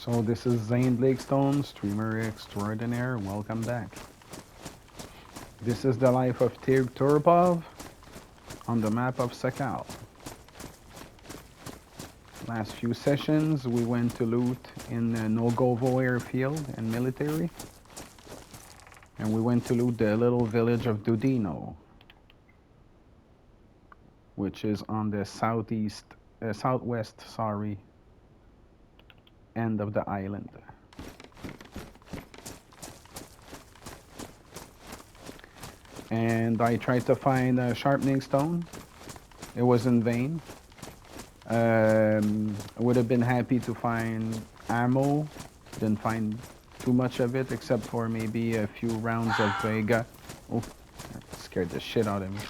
So this is Zane Blakestone, streamer extraordinaire. Welcome back. This is the life of Turupov on the map of Sakhal. Last few sessions we went to loot in Nogovo airfield and military. And we went to loot the little village of Dudino, which is on the southwest, end of the island. And I tried to find a sharpening stone. It was in vain. I would have been happy to find ammo. Didn't find too much of it, except for maybe a few rounds of Vega. Oh, that scared the shit out of me.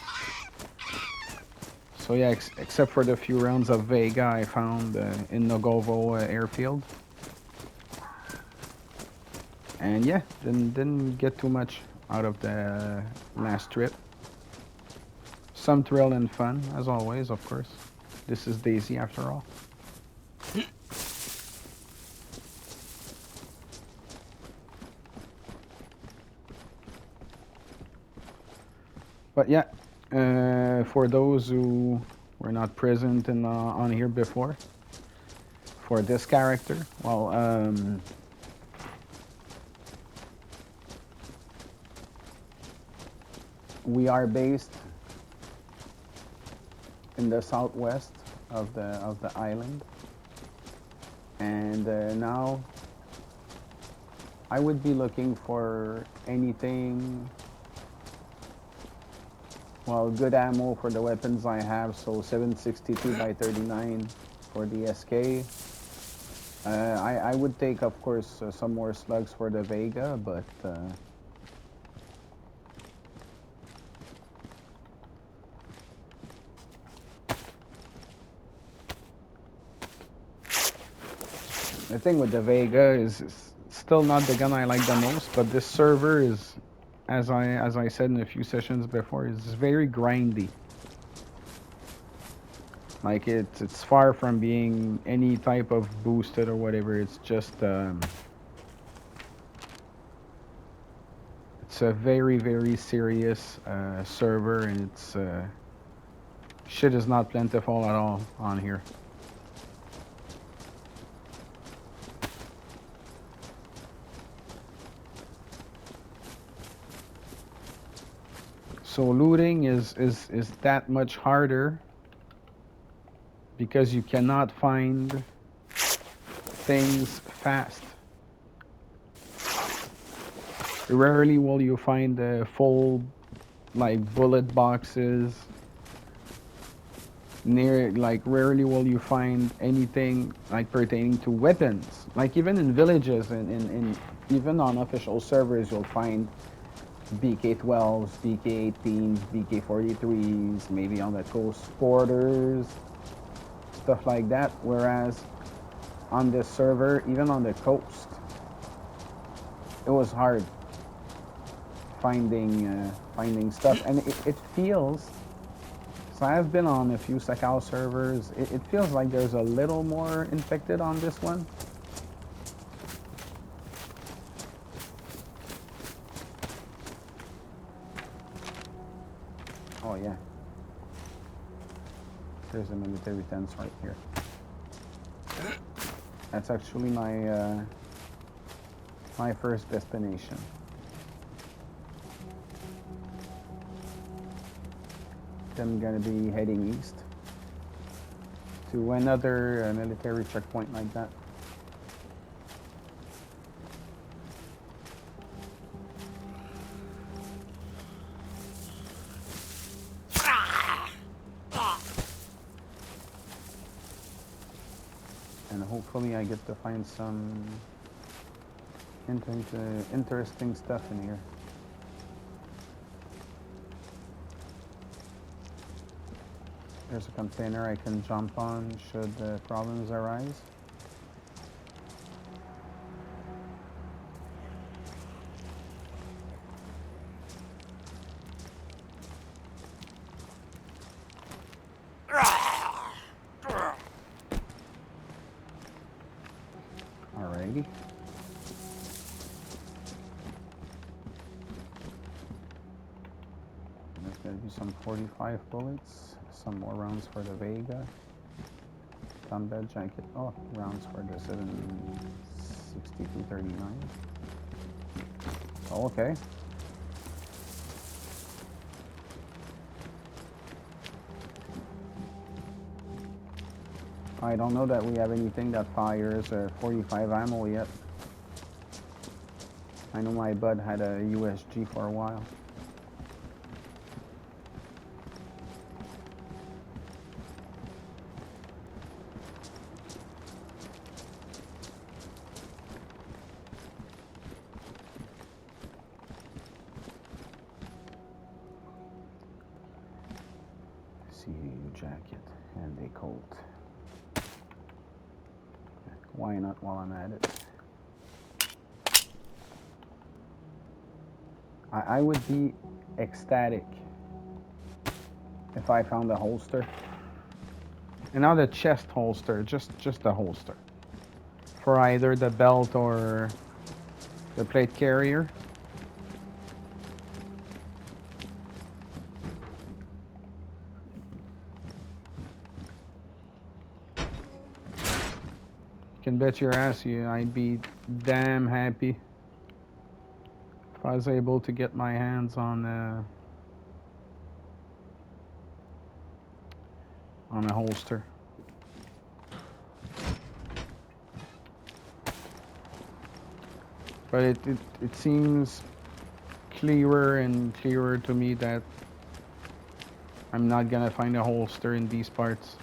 So yeah, except for the few rounds of Vega I found in Nogovo airfield. And yeah, didn't get too much out of the last trip. Some thrill and fun, as always, of course. This is Daisy, after all. But yeah, for those who were not present on here before, for this character, well, we are based in the southwest of the island, and now I would be looking for anything. Well, good ammo for the weapons I have, so 762 by 39 for the SK. I would take, of course, some more slugs for the Vega, but the thing with the Vega is it's still not the gun I like the most, but this server is, as I said in a few sessions before, is very grindy. Like it's far from being any type of boosted or whatever. It's just it's a very serious server, and it's shit is not plentiful at all on here. So looting is that much harder because you cannot find things fast. Rarely will you find full like bullet boxes. Rarely will you find anything like pertaining to weapons. Like even in villages and in even on official servers, you'll find BK12s, BK18s, BK43s, maybe on the coast quarters, stuff like that. Whereas on this server, even on the coast, it was hard finding stuff, and it feels. So I've been on a few Sakhal servers. It feels like there's a little more infected on this one. Oh yeah. There's a military fence right here. That's actually my my first destination. I'm gonna be heading east to another military checkpoint like that. And hopefully I get to find some interesting stuff in here. There's a container I can jump on should problems arise. Alright. Maybe some 45 bullets, some more rounds for the Vega. Combat jacket. Oh, rounds for the 76239. Oh, okay. I don't know that we have anything that fires 45 ammo yet. I know my bud had a USG for a while. CU jacket and a Colt. Why not while I'm at it? I would be ecstatic if I found a holster. And not a chest holster, just a holster. For either the belt or the plate carrier. You can bet your ass I'd be damn happy if I was able to get my hands on a holster. But it seems clearer and clearer to me that I'm not gonna find a holster in these parts.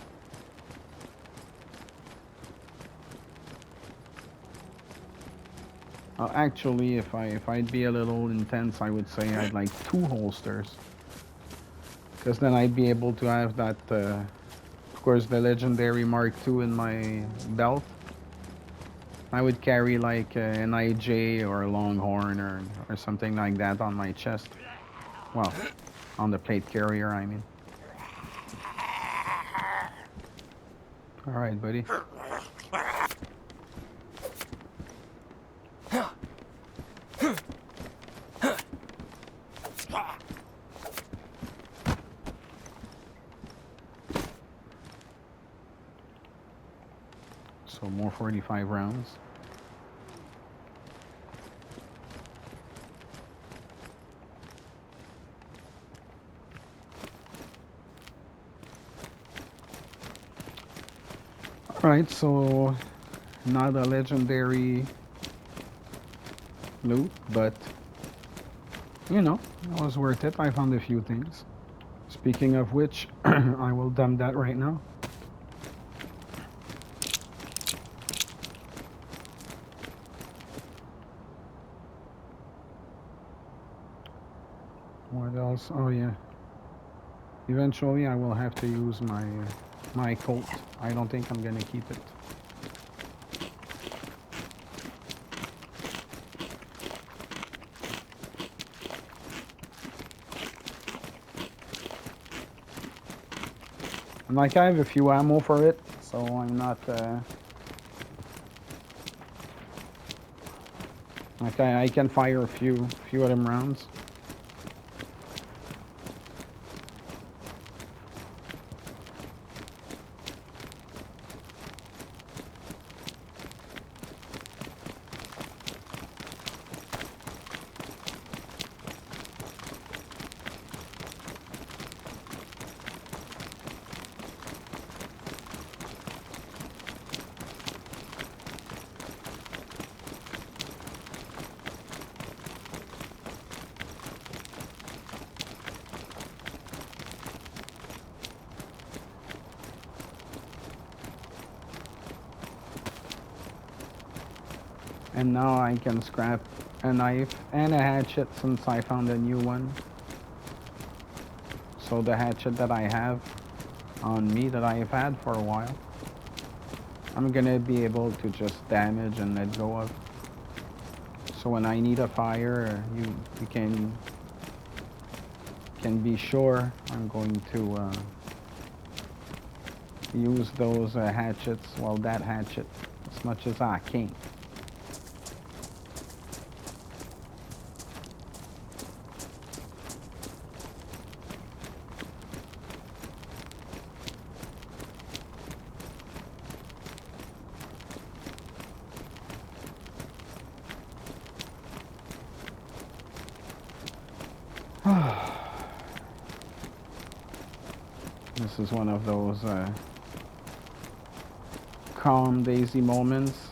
Actually, if I'd be a little intense, I would say I'd like 2 holsters, because then I'd be able to have that, of course, the legendary Mark II in my belt. I would carry like an IJ or a Longhorn or something like that on my chest. Well, on the plate carrier, I mean. All right, buddy. So more 45 rounds. Alright, so not a legendary loot, but you know, it was worth it. I found a few things. Speaking of which, I will dump that right now. What else? Oh yeah. Eventually I will have to use my Colt. I don't think I'm gonna keep it. And like I have a few ammo for it, so I'm not like I can fire a few of them rounds. And now I can scrap a knife and a hatchet since I found a new one. So the hatchet that I have on me that I have had for a while, I'm gonna be able to just damage and let go of. So when I need a fire, you can be sure I'm going to use those hatchets, well, that hatchet, as much as I can. This is one of those calm, daisy moments.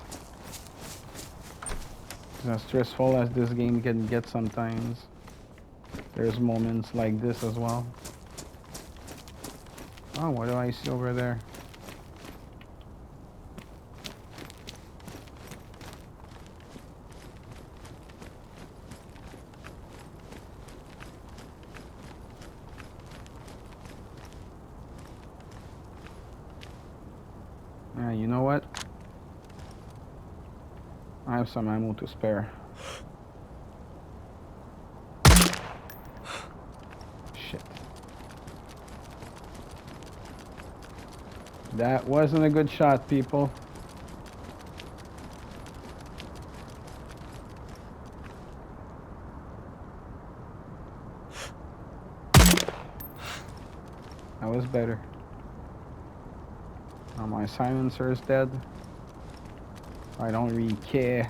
As stressful as this game can get sometimes, there's moments like this as well. Oh, what do I see over there? You know what? I have some ammo to spare. Shit. That wasn't a good shot, people. That was better. Now my silencer is dead. I don't really care.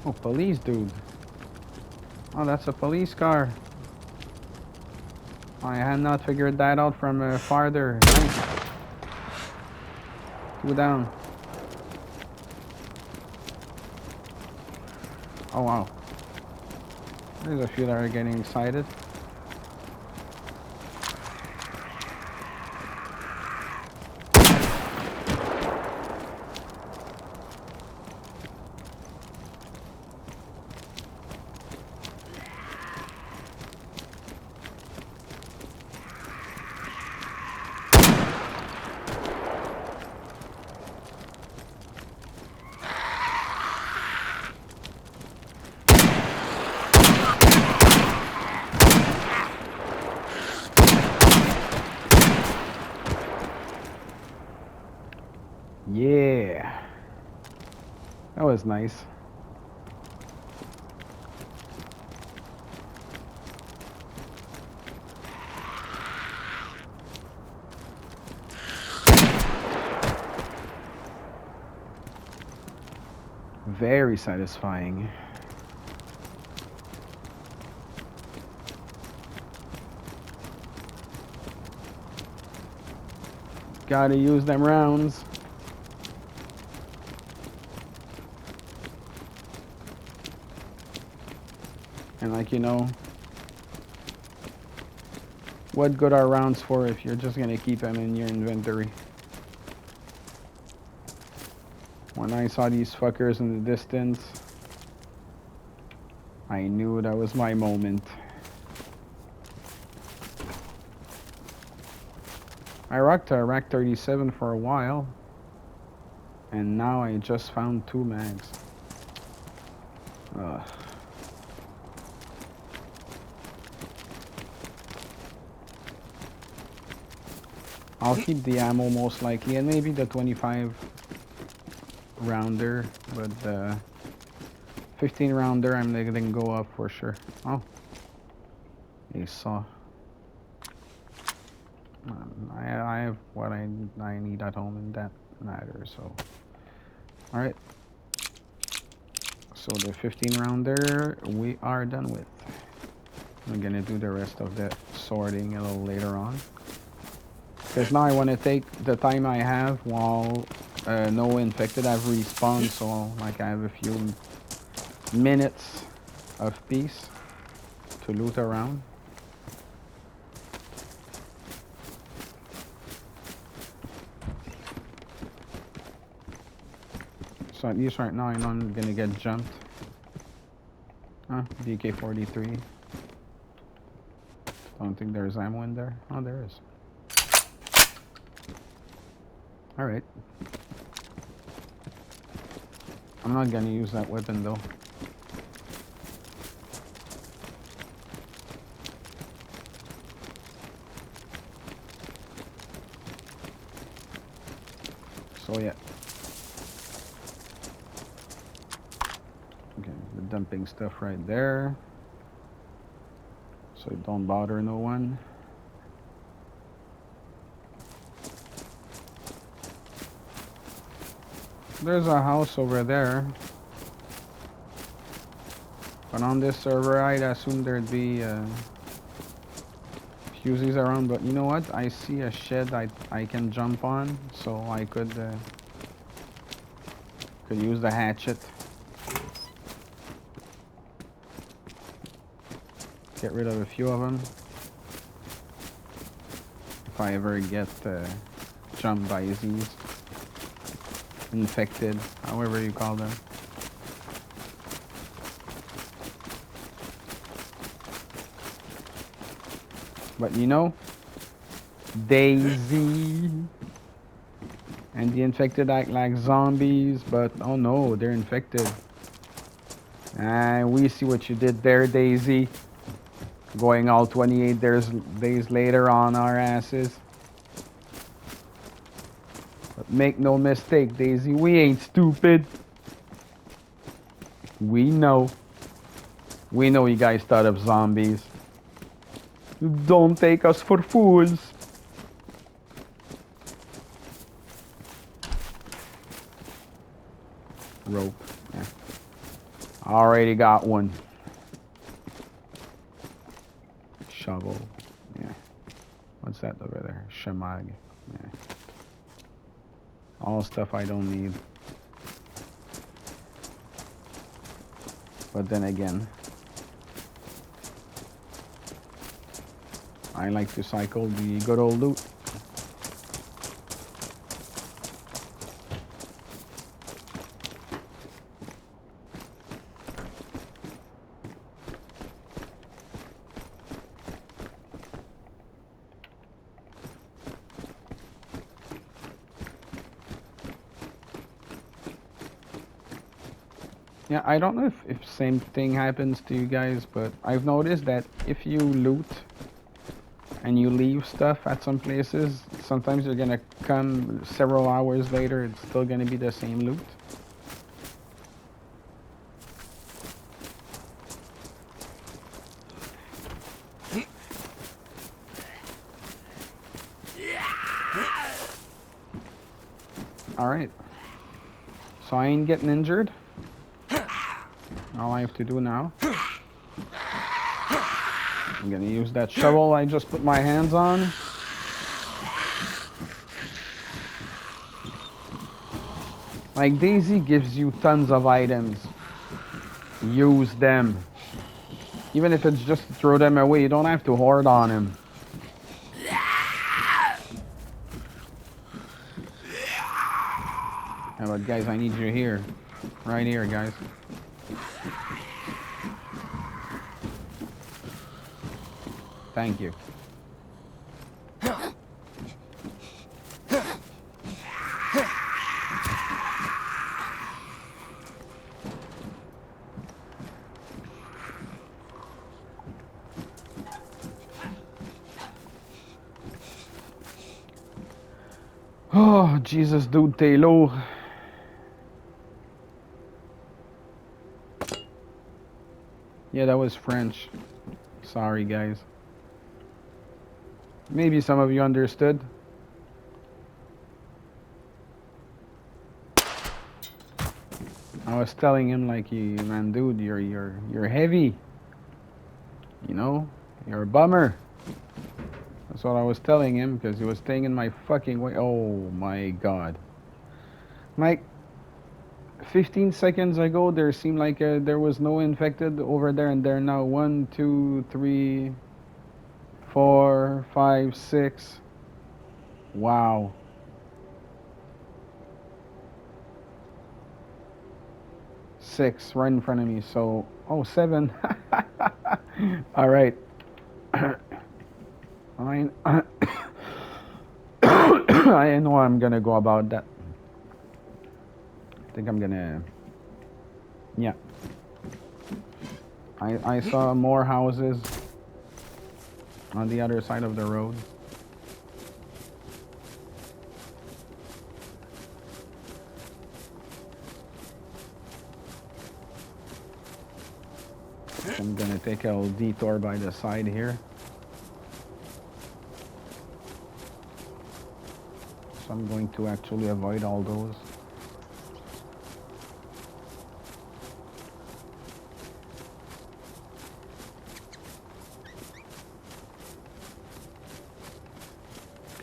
Oh, police dude. Oh, that's a police car. I had not figured that out from farther. Nice. 2 down. Oh wow. There's a few that are getting excited. Yeah. That was nice. Very satisfying. Gotta use them rounds. And like, you know, what good are rounds for if you're just gonna keep them in your inventory? When I saw these fuckers in the distance, I knew that was my moment. I rocked a Rack 37 for a while, and now I just found 2 mags. Ugh. I'll keep the ammo most likely, and maybe the 25 rounder, but the 15 rounder I'm letting go up for sure. Oh, a saw. I have what I need at home, and that matters. So, all right. So the 15 rounder we are done with. I'm gonna do the rest of the sorting a little later on. Because now I want to take the time I have while no infected have respawned, so like I have a few minutes of peace to loot around. So at least right now I know I'm gonna get jumped. Huh? DK-43. Don't think there's ammo in there. Oh, there is. Alright. I'm not gonna use that weapon though. So yeah. Okay, we're dumping stuff right there. So it don't bother no one. There's a house over there. But on this server, I'd assume there'd be fuses around. But you know what? I see a shed I can jump on, so I could use the hatchet. Get rid of a few of them. If I ever get jumped by these. Infected, however you call them. But you know, Daisy and the infected act like zombies, but oh no, they're infected. And we see what you did there, Daisy. Going all 28 days later on our asses. But make no mistake, Daisy, we ain't stupid. We know. We know you guys thought of zombies. Don't take us for fools. Rope. Yeah. Already got one. Shovel. Yeah. What's that over there? Shamag. Yeah. All stuff I don't need. But then again, I like to cycle the good old loot. Yeah, I don't know if same thing happens to you guys, but I've noticed that if you loot and you leave stuff at some places, sometimes you're gonna come several hours later, it's still gonna be the same loot. Alright. So I ain't getting injured. All I have to do now, I'm gonna use that shovel I just put my hands on. Like Daisy gives you tons of items. Use them. Even if it's just to throw them away, you don't have to hoard on him. Yeah, but guys, I need you here. Right here, guys. Thank you. Oh, Jesus, dude, Taylor. Yeah, that was French. Sorry, guys. Maybe some of you understood. I was telling him like, man, dude, you're heavy. You know, you're a bummer. That's what I was telling him because he was staying in my fucking way. Oh my god. Like 15 seconds ago, there seemed like there was no infected over there, and there now 1, 2, 3, 4, 5, 6. Wow. Six right in front of me. So, oh, 7. All right. I I know I'm gonna go about that. I think I'm gonna. Yeah. I saw more houses on the other side of the road. I'm gonna take a little detour by the side here. So I'm going to actually avoid all those.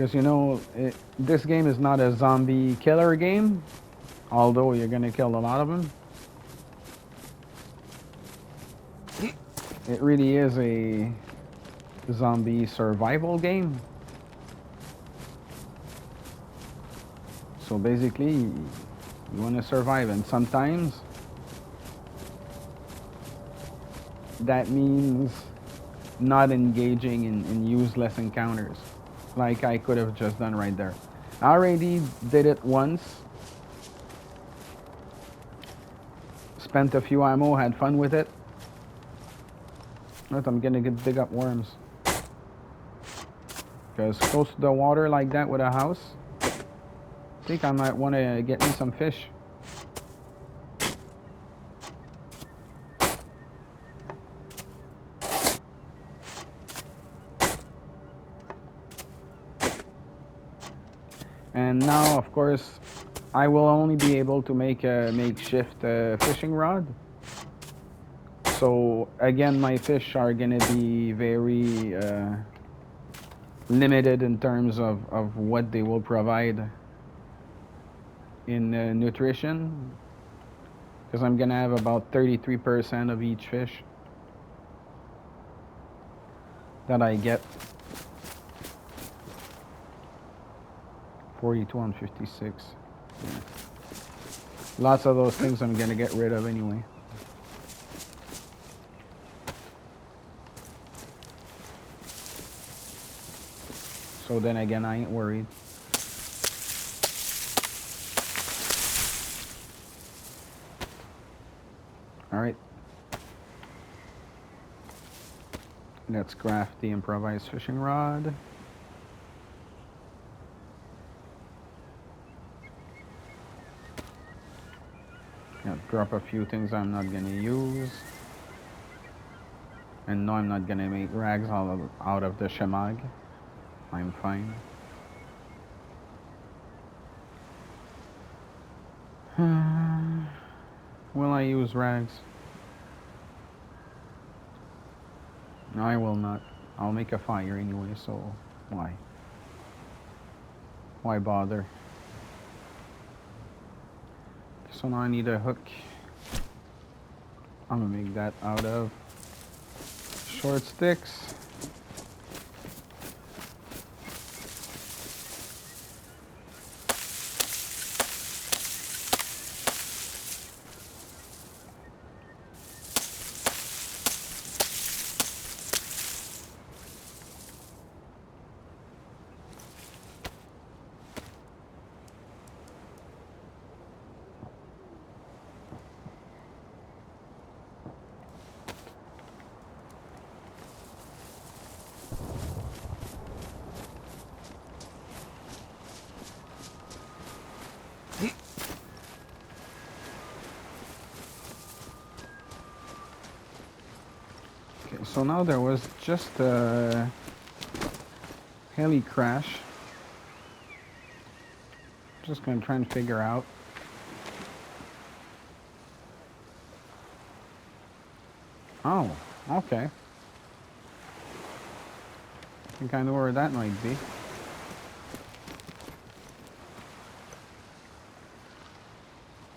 Because you know, this game is not a zombie killer game, although you're gonna kill a lot of them. It really is a zombie survival game. So basically, you want to survive, and sometimes that means not engaging in useless encounters, like I could have just done right there. I already did it once, spent a few ammo, had fun with it. But I'm gonna dig up worms. Because close to the water like that with a house, I think I might want to get me some fish. And now, of course, I will only be able to make a makeshift fishing rod. So again, my fish are gonna be very limited in terms of what they will provide in nutrition. Because I'm gonna have about 33% of each fish that I get. 42 and 56. Yeah. Lots of those things I'm gonna get rid of anyway. So then again, I ain't worried. Alright. Let's craft the improvised fishing rod. I'll drop a few things I'm not gonna use. And no, I'm not gonna make rags out of the shamag. I'm fine. Will I use rags? No, I will not. I'll make a fire anyway, so why? Why bother? So now I need a hook. I'm gonna make that out of short sticks. So now there was just a heli crash. Just gonna try and figure out. Oh, okay. I think I know where that might be.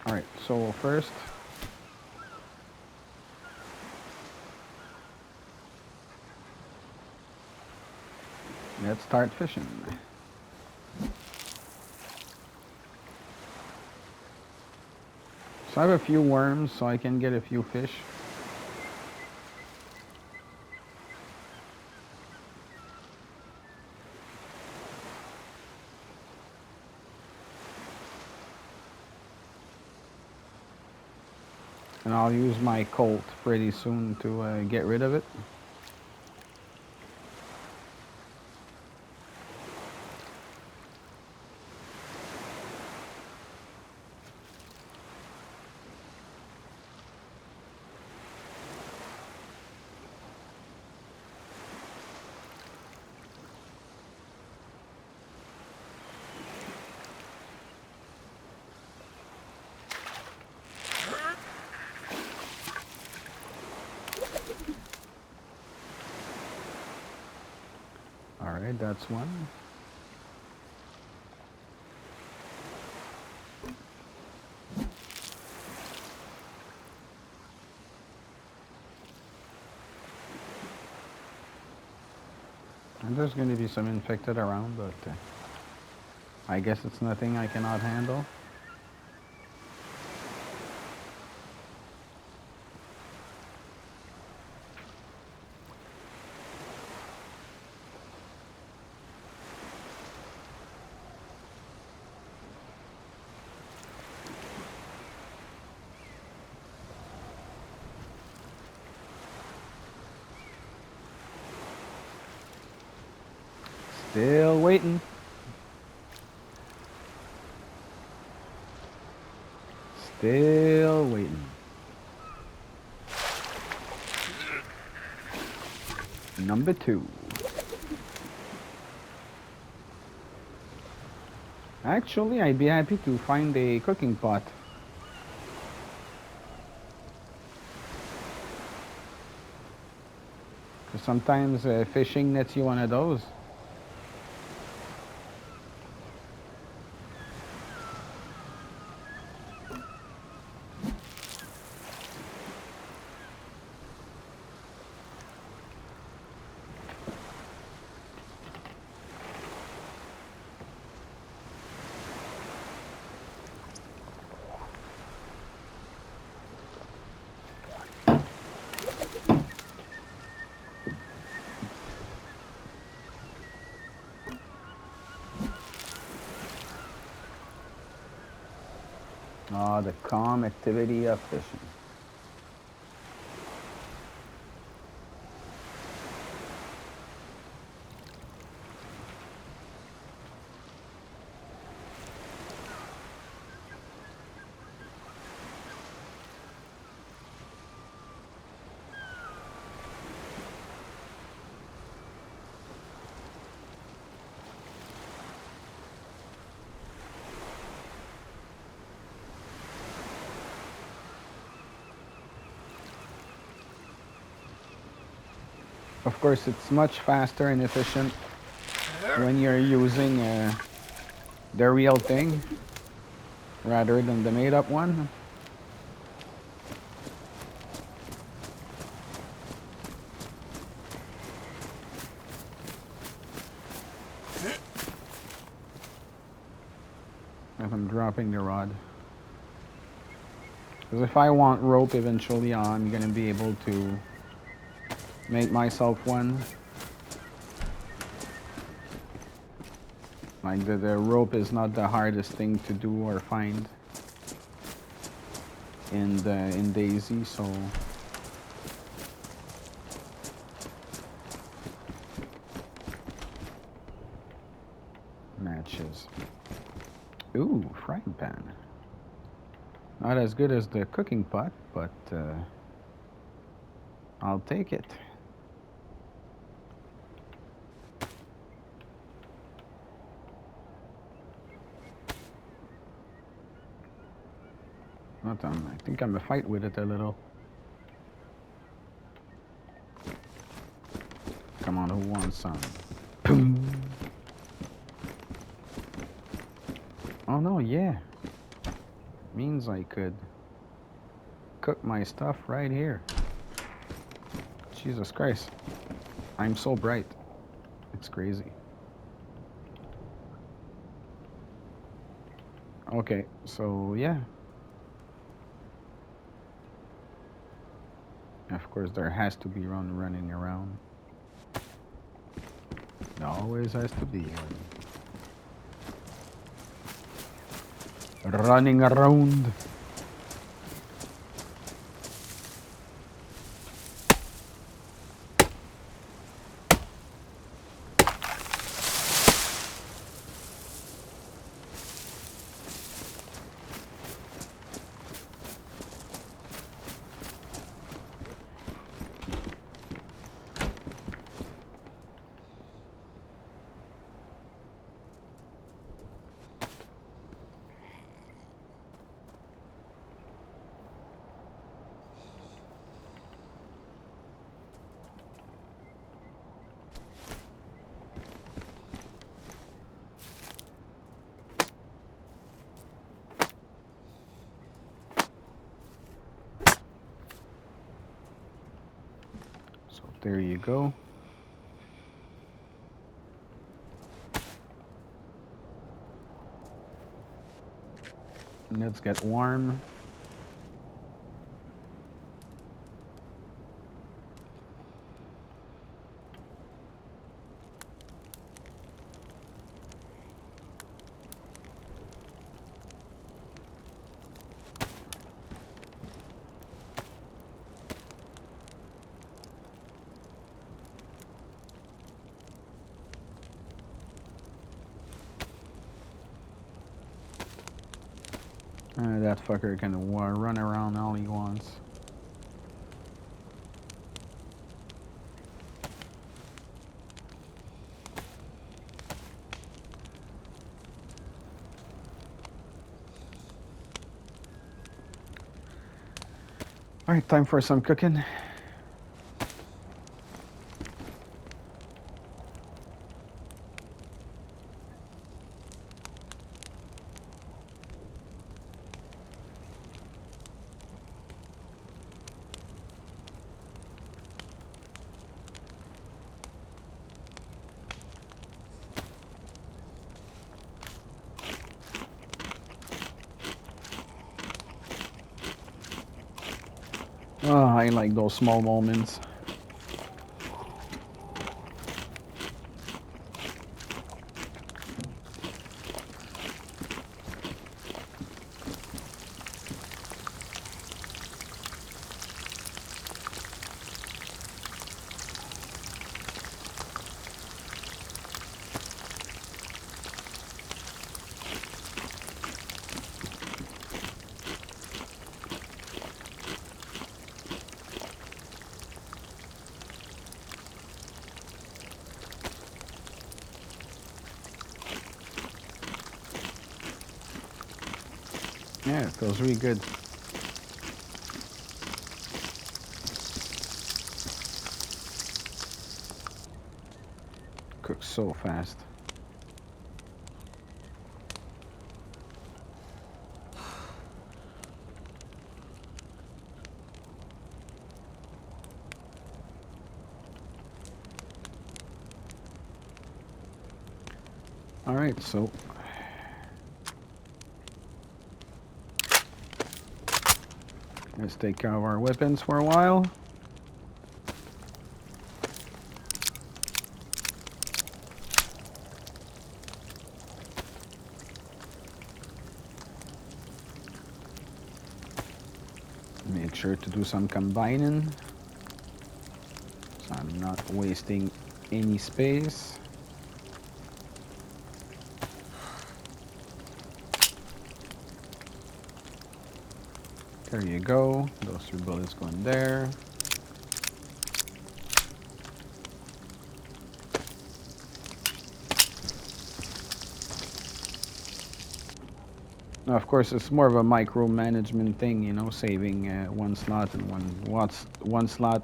Alright, so first, let's start fishing. So I have a few worms, so I can get a few fish. And I'll use my Colt pretty soon to get rid of it. Alright, that's one. there's gonna be some infected around, but I guess it's nothing I cannot handle. Still waiting. Still waiting. Number 2. Actually, I'd be happy to find a cooking pot. Because sometimes fishing nets you one of those. Oh, the calm activity of fishing. Of course, it's much faster and efficient when you're using the real thing rather than the made-up one. If I'm dropping the rod. Because if I want rope eventually, I'm gonna be able to make myself one. Like the rope is not the hardest thing to do or find in Daisy, so matches. Ooh, frying pan. Not as good as the cooking pot, but I'll take it. Not I think I'm a fight with it a little. Come on, who wants some? Boom. Oh no, yeah. Means I could cook my stuff right here. Jesus Christ. I'm so bright. It's crazy. Okay, so yeah. Of course, there has to be one running around. There always has to be one. Running around. There you go. Let's get warm. That fucker can run around all he wants. Alright, time for some cooking. Oh, I like those small moments. Yeah, it feels really good. Cooks so fast. Alright, so let's take care of our weapons for a while. Make sure to do some combining, so I'm not wasting any space. There you go. Those 3 bullets go in there. Now, of course, it's more of a micromanagement thing, you know, saving one slot and one slot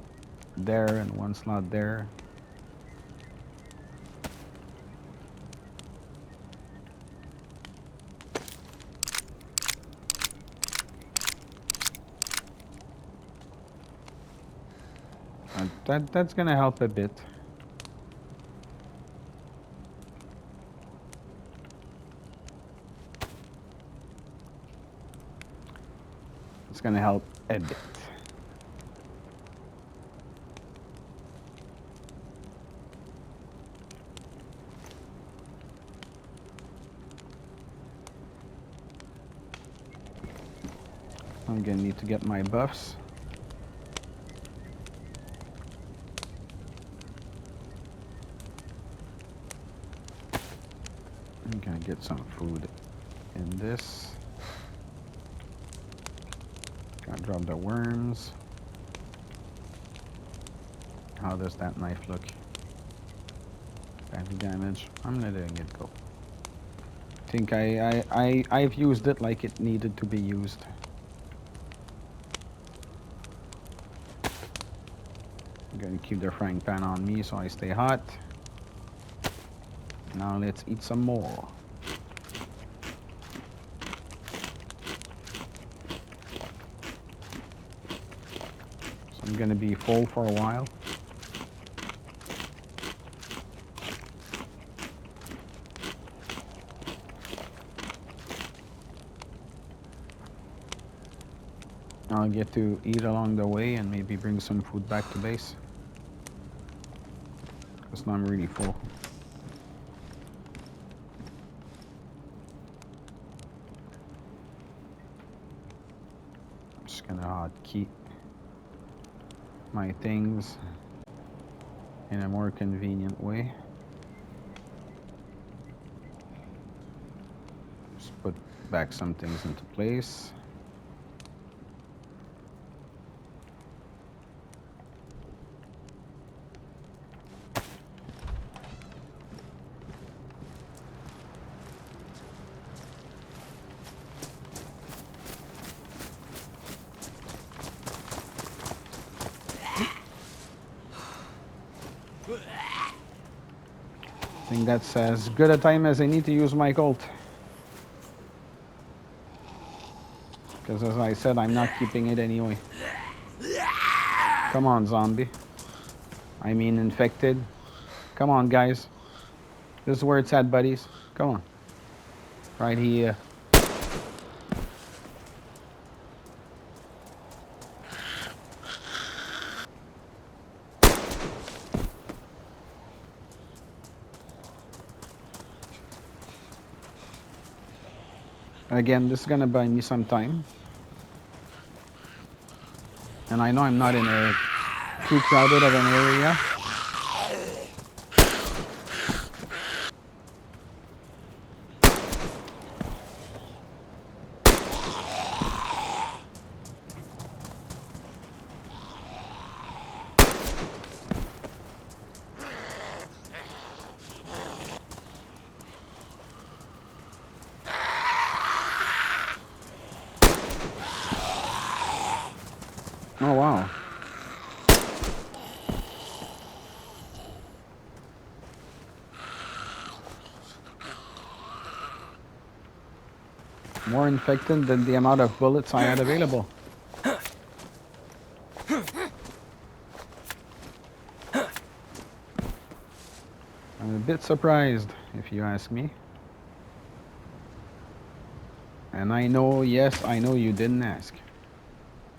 there and one slot there. That's gonna help a bit. It's gonna help a bit. I'm gonna need to get my buffs. I'm gonna get some food in this. Gotta drop the worms. How does that knife look? Heavy damage. I'm letting it go. I think I've used it like it needed to be used. I'm gonna keep the frying pan on me so I stay hot. Now let's eat some more. So I'm gonna be full for a while. I'll get to eat along the way and maybe bring some food back to base. Because now I'm really full. I'm just gonna hotkey my things in a more convenient way. Just put back some things into place. I think that's as good a time as I need to use my Colt. Because as I said, I'm not keeping it anyway. Come on, zombie. I mean infected. Come on, guys. This is where it's at, buddies. Come on. Right here. Again, this is gonna buy me some time. And I know I'm not in a too crowded of an area. Oh, wow. More infected than the amount of bullets I had available. I'm a bit surprised, if you ask me. And I know, yes, I know you didn't ask.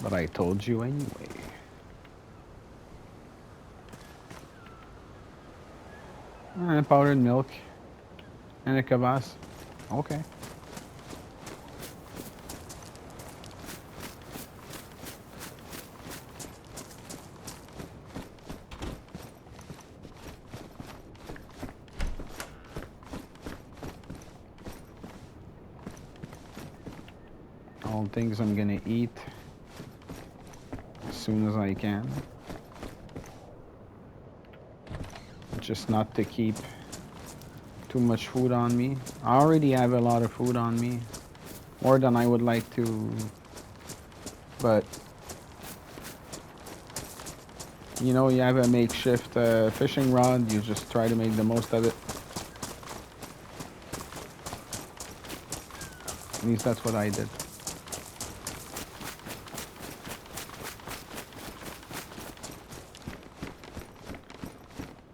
But I told you anyway. Powdered milk. And a kvass. Okay. All things I'm gonna eat as soon as I can. Just not to keep too much food on me. I already have a lot of food on me. More than I would like to. But you know, you have a makeshift fishing rod. You just try to make the most of it. At least that's what I did.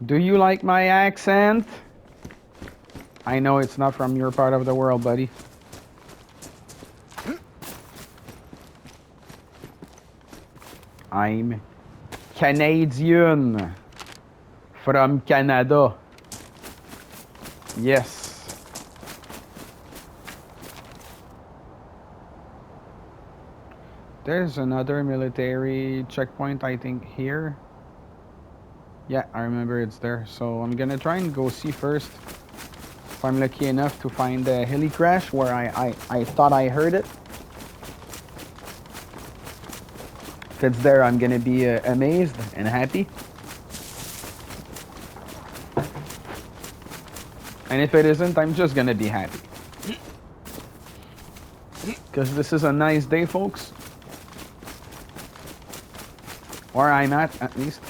Do you like my accent? I know it's not from your part of the world, buddy. I'm Canadian from Canada. Yes. There's another military checkpoint, I think, here. Yeah, I remember it's there. So I'm gonna try and go see first if I'm lucky enough to find the heli crash where I thought I heard it. If it's there, I'm gonna be amazed and happy. And if it isn't, I'm just gonna be happy. Because this is a nice day, folks. Where I'm at least.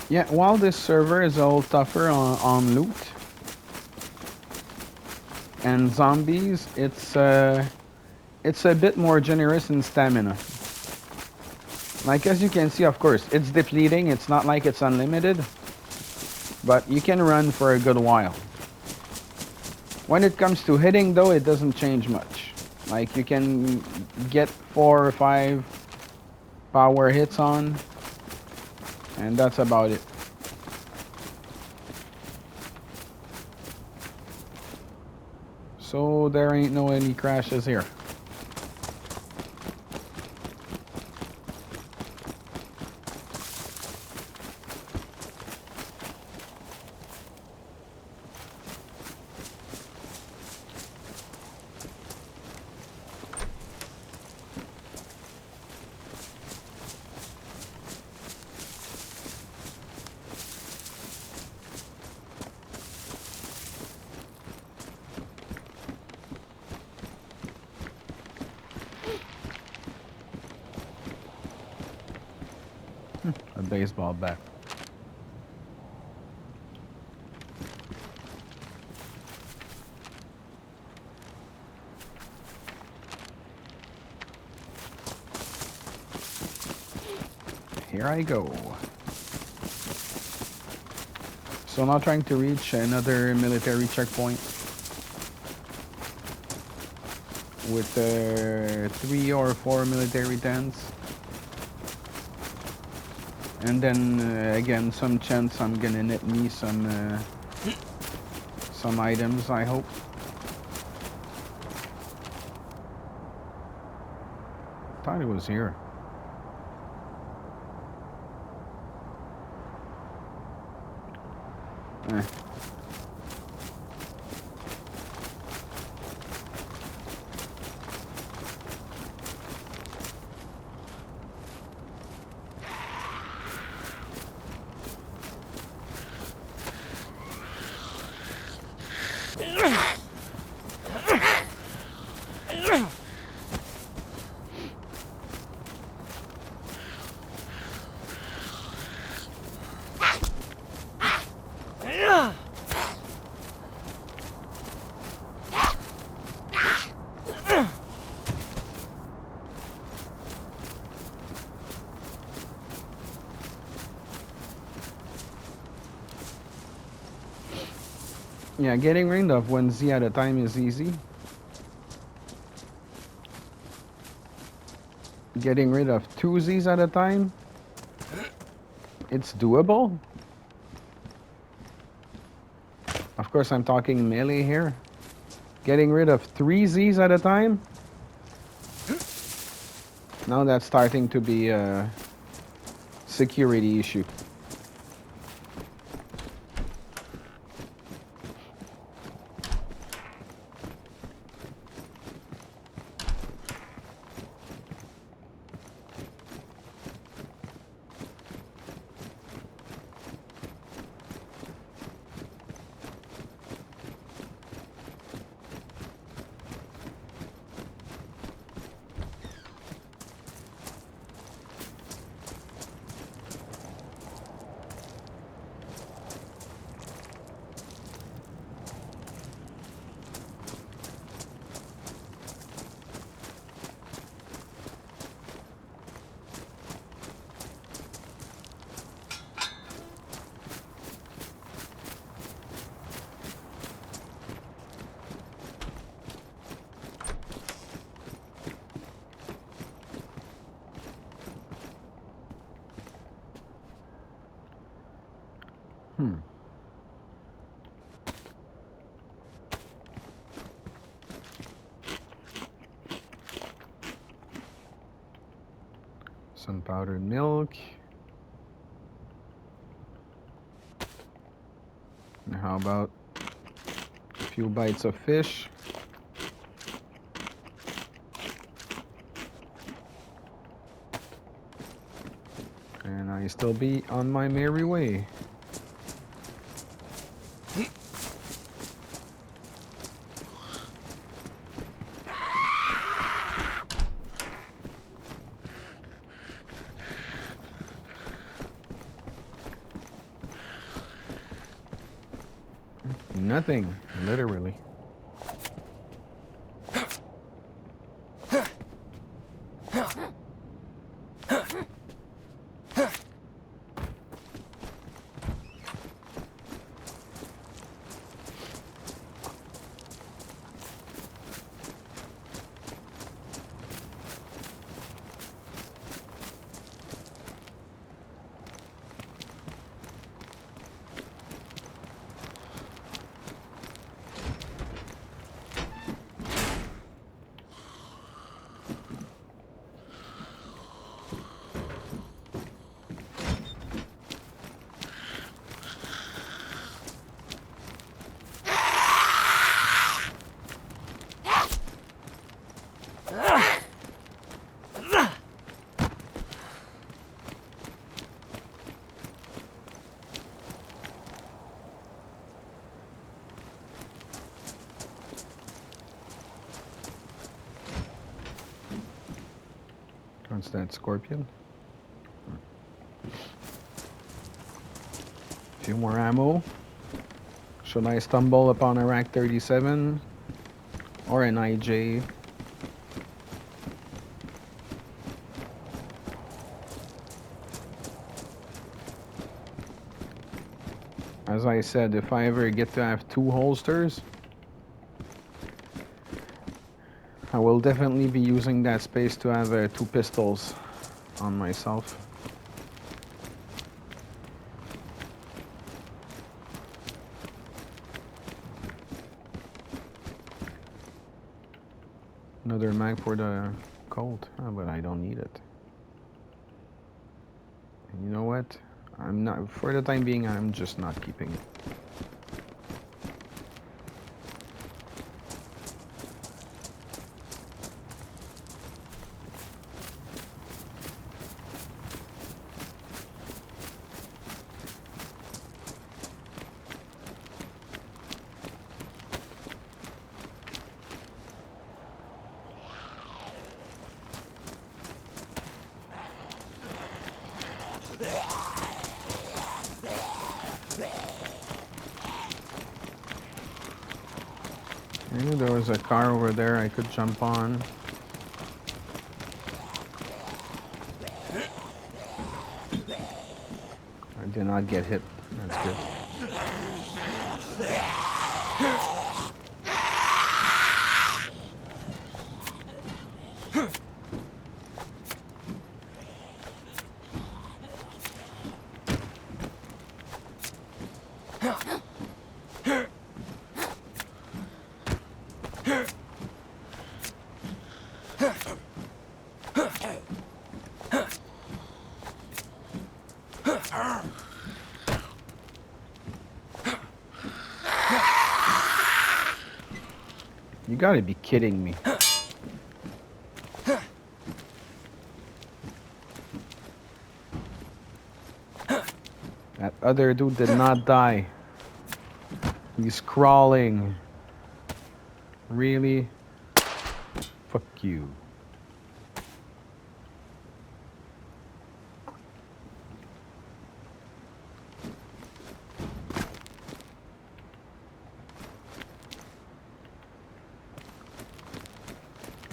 Yeah, while this server is a little tougher on loot and zombies, it's a bit more generous in stamina. Like as you can see, of course, it's depleting. It's not like it's unlimited, but you can run for a good while. When it comes to hitting, though, it doesn't change much. Like you can get 4 or 5 power hits on, and that's about it. So there ain't no any crashes here. A baseball bat. Here I go. So now trying to reach another military checkpoint with 3 or 4 military tents. And then again, some chance I'm gonna knit me some items, I hope. Thought it was here. Eh. Yeah, getting rid of 1Z at a time is easy. Getting rid of 2Zs at a time, it's doable. Of course, I'm talking melee here. Getting rid of 3Zs at a time, now that's starting to be a security issue. Some powdered milk. And how about a few bites of fish? And I still be on my merry way. Nothing, literally. What's that, scorpion? Few more ammo. Should I stumble upon a rack 37 or an IJ? As I said, if I ever get to have 2 holsters, I will definitely be using that space to have 2 pistols on myself. Another mag for the Colt, but I don't need it. And you know what? I'm not, for the time being, I'm just not keeping it. I knew there was a car over there I could jump on. I did not get hit. That's good. You gotta be kidding me. That other dude did not die. He's crawling. Really? Fuck you.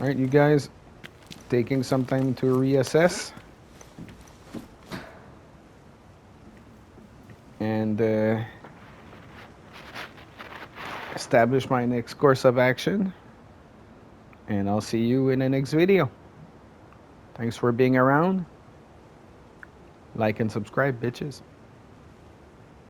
Alright, you guys, taking some time to reassess and establish my next course of action, and I'll see you in the next video. Thanks for being around. Like and subscribe, bitches.